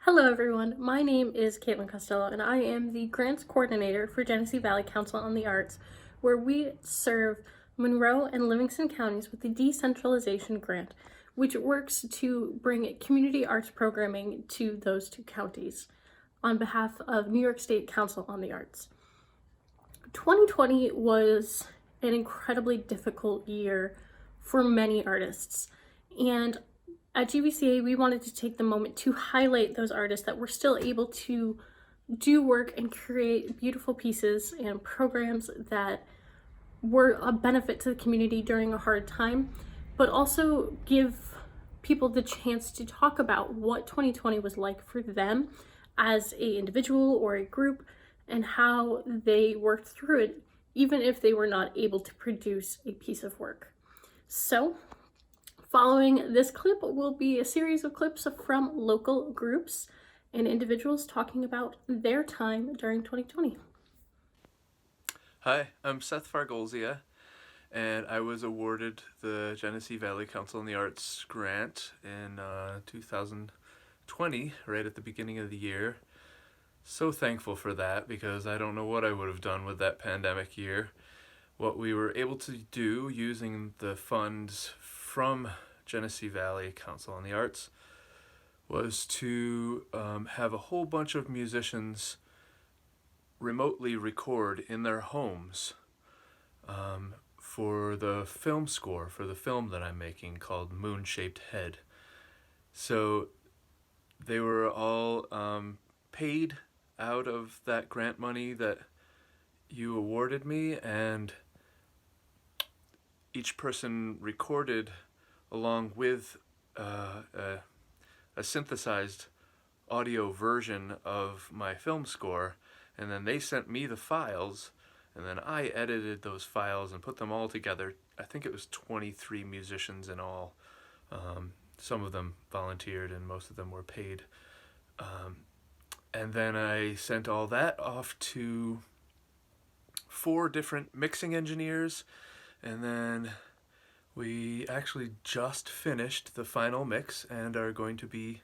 Hello everyone, my name is Caitlin Costello and I am the Grants Coordinator for Genesee Valley Council on the Arts, where we serve Monroe and Livingston counties with the Decentralization Grant, which works to bring community arts programming to those two counties on behalf of New York State Council on the Arts. 2020 was an incredibly difficult year for many artists, and at GVCA, we wanted to take the moment to highlight those artists that were still able to do work and create beautiful pieces and programs that were a benefit to the community during a hard time, but also give people the chance to talk about what 2020 was like for them as an individual or a group and how they worked through it, even if they were not able to produce a piece of work. So, following this clip will be a series of clips from local groups and individuals talking about their time during 2020. Hi, I'm Seth Faergolzia, and I was awarded the Genesee Valley Council on the Arts grant in 2020, right at the beginning of the year. So thankful for that, because I don't know what I would have done with that pandemic year. What we were able to do using the funds from Genesee Valley Council on the Arts was to have a whole bunch of musicians remotely record in their homes for the film score for the film that I'm making called Moon-Shaped Head. So they were all paid out of that grant money that you awarded me, and each person recorded along with a synthesized audio version of my film score, and then they sent me the files, and then I edited those files and put them all together. I think it was 23 musicians in all. Some of them volunteered and most of them were paid. And then I sent all that off to 4 different mixing engineers, and then we actually just finished the final mix and are going to be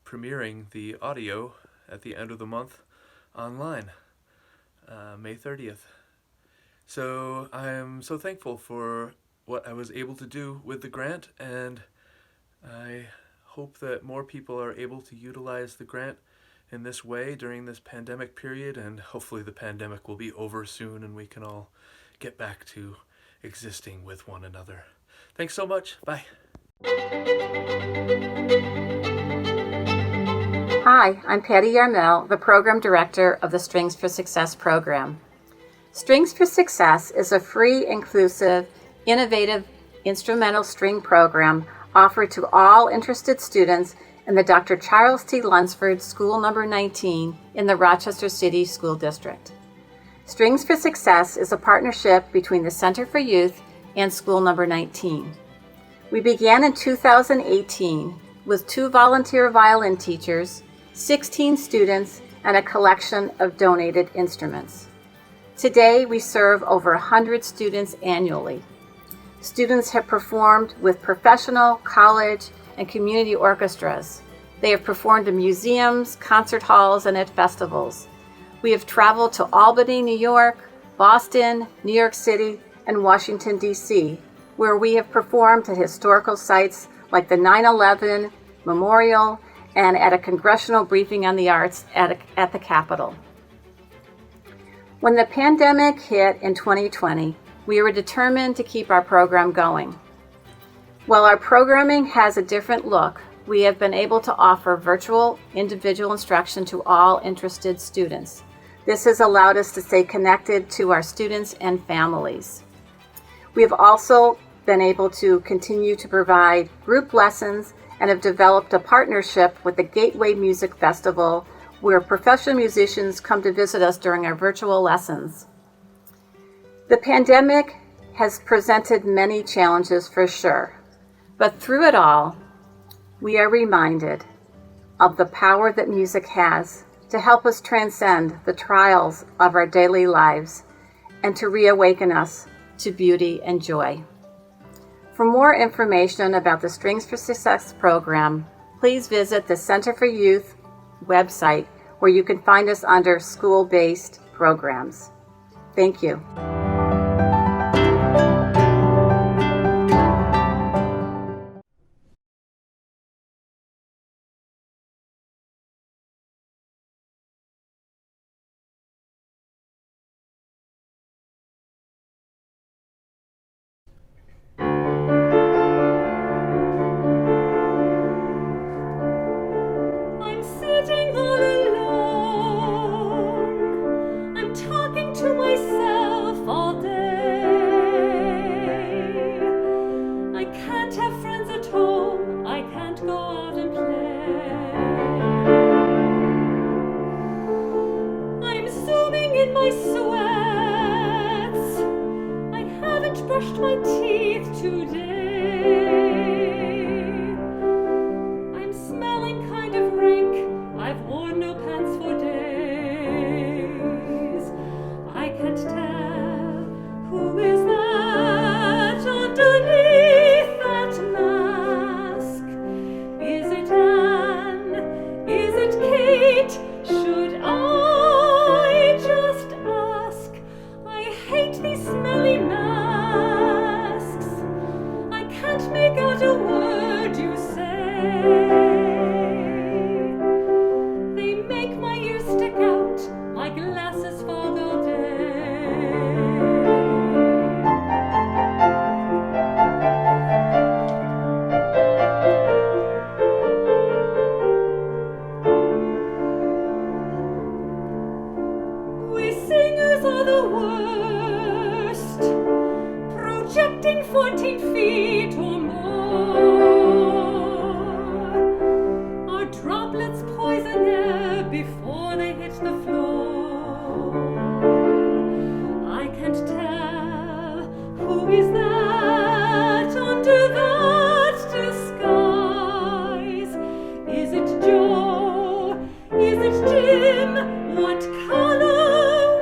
premiering the audio at the end of the month online, May 30th. So I'm so thankful for what I was able to do with the grant, and I hope that more people are able to utilize the grant in this way during this pandemic period, and hopefully the pandemic will be over soon and we can all get back to existing with one another. Thanks so much. Bye. Hi, I'm Patti Yarnell, the Program Director of the Strings for Success program. Strings for Success is a free, inclusive, innovative instrumental string program offered to all interested students in the Dr. Charles T. Lunsford School Number 19 in the Rochester City School District. Strings for Success is a partnership between the Center for Youth and School Number 19. We began in 2018 with 2 volunteer violin teachers, 16 students, and a collection of donated instruments. Today, we serve over 100 students annually. Students have performed with professional, college, and community orchestras. They have performed in museums, concert halls, and at festivals. We have traveled to Albany, New York, Boston, New York City, and Washington, D.C., where we have performed at historical sites like the 9/11 Memorial and at a congressional briefing on the arts at the Capitol. When the pandemic hit in 2020, we were determined to keep our program going. While our programming has a different look, we have been able to offer virtual individual instruction to all interested students. This has allowed us to stay connected to our students and families. We have also been able to continue to provide group lessons and have developed a partnership with the Gateway Music Festival, where professional musicians come to visit us during our virtual lessons. The pandemic has presented many challenges for sure, but through it all, we are reminded of the power that music has to help us transcend the trials of our daily lives and to reawaken us to beauty and joy. For more information about the Strings for Success program, please visit the Center for Youth website where you can find us under school-based programs. Thank you. I'm sitting all alone. I'm talking to myself all day. I can't have friends at home. I can't go out and play. I'm zooming in my sweats. I haven't brushed my teeth today. I'm smelling kind of rank. I've worn no pants for days. I can't tell who is that underneath that mask. Is it Anne? Is it Kate? Should I just ask? I hate these smelly masks. I can't make out a word you say. They make my ears stick out. My glasses fog all day. We singers are the worst, projecting 14 feet or more. Our droplets poison air before they hit the floor. I can't tell who is that under that disguise. Is it Joe? Is it Jim? What color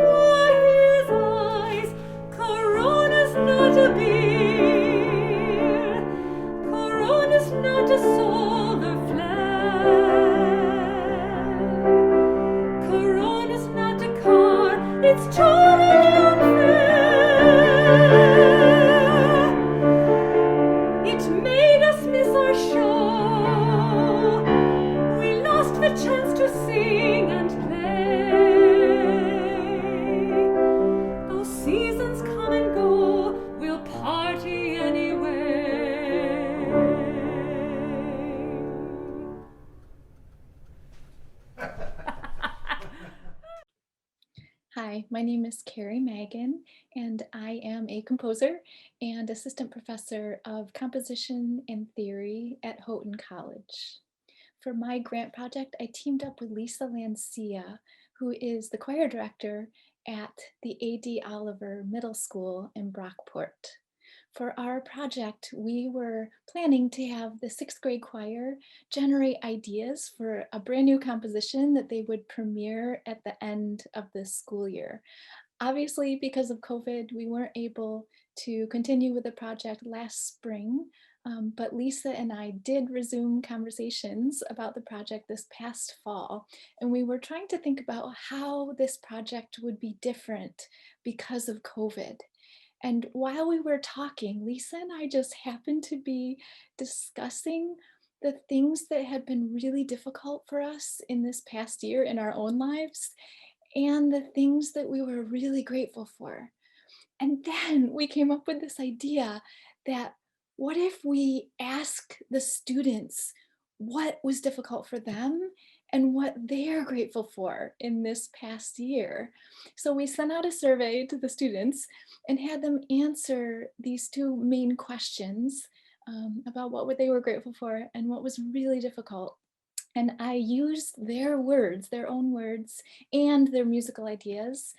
were his eyes? Corona's not a beer. Corona's not a solar flare. Corona's not a car. It's totally unfair. It made us miss our show. We lost the chance to sing and play. Those seasons come and go. We'll party anyway. Hi, my name is Carrie Magin, and I am a composer and assistant professor of composition and theory at Houghton College. For my grant project, I teamed up with Lancia, who is the choir director at the A.D. Oliver Middle School in Brockport. For our project, we were planning to have the sixth grade choir generate ideas for a brand new composition that they would premiere at the end of this school year. Obviously, because of COVID, we weren't able to continue with the project last spring, but Lisa and I did resume conversations about the project this past fall, and we were trying to think about how this project would be different because of COVID. And while we were talking, Lisa and I just happened to be discussing the things that had been really difficult for us in this past year in our own lives and the things that we were really grateful for. And then we came up with this idea that what if we ask the students what was difficult for them and what they're grateful for in this past year? So we sent out a survey to the students and had them answer these two main questions about what they were grateful for and what was really difficult. And I used their words, their own words, and their musical ideas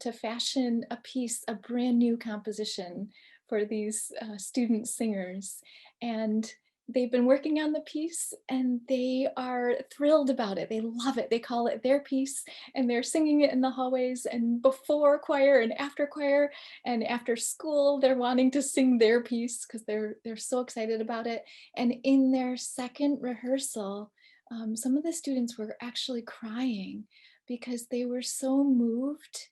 to fashion a piece, a brand new composition for these student singers. And they've been working on the piece and they are thrilled about it. They love it. They call it their piece and they're singing it in the hallways and before choir and after school, they're wanting to sing their piece because they're so excited about it. And in their second rehearsal, some of the students were actually crying because they were so moved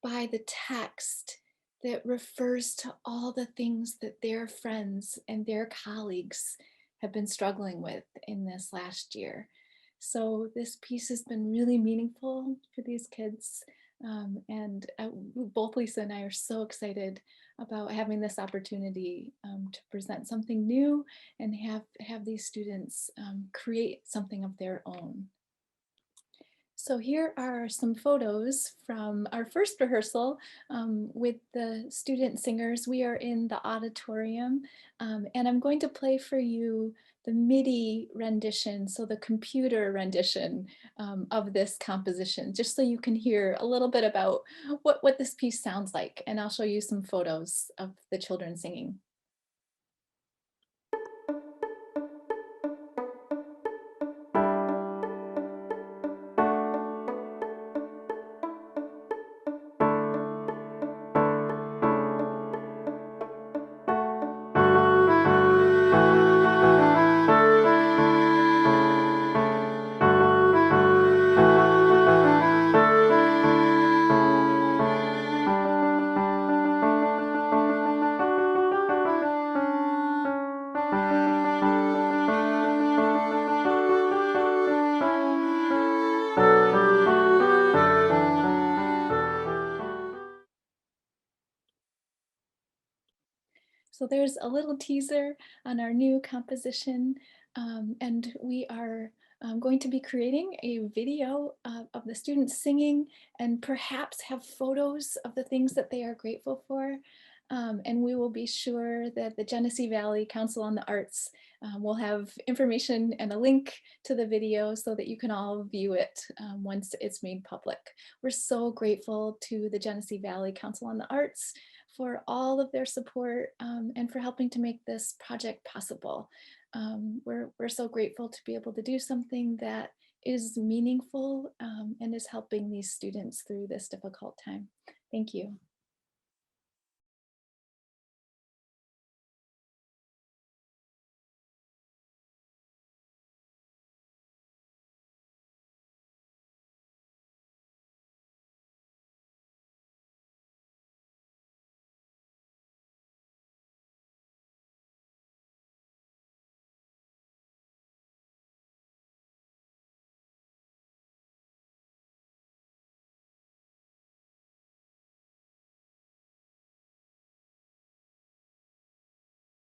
by the text that refers to all the things that their friends and their colleagues have been struggling with in this last year. So this piece has been really meaningful for these kids. And both Lisa and I are so excited about having this opportunity to present something new and have these students create something of their own. So here are some photos from our first rehearsal with the student singers. We are in the auditorium and I'm going to play for you the MIDI rendition, so the computer rendition of this composition, just so you can hear a little bit about what this piece sounds like. And I'll show you some photos of the children singing. So there's a little teaser on our new composition, and we are going to be creating a video of the students singing and perhaps have photos of the things that they are grateful for. And we will be sure that the Genesee Valley Council on the Arts will have information and a link to the video so that you can all view it once it's made public. We're so grateful to the Genesee Valley Council on the Arts for all of their support and for helping to make this project possible. We're so grateful to be able to do something that is meaningful and is helping these students through this difficult time. Thank you.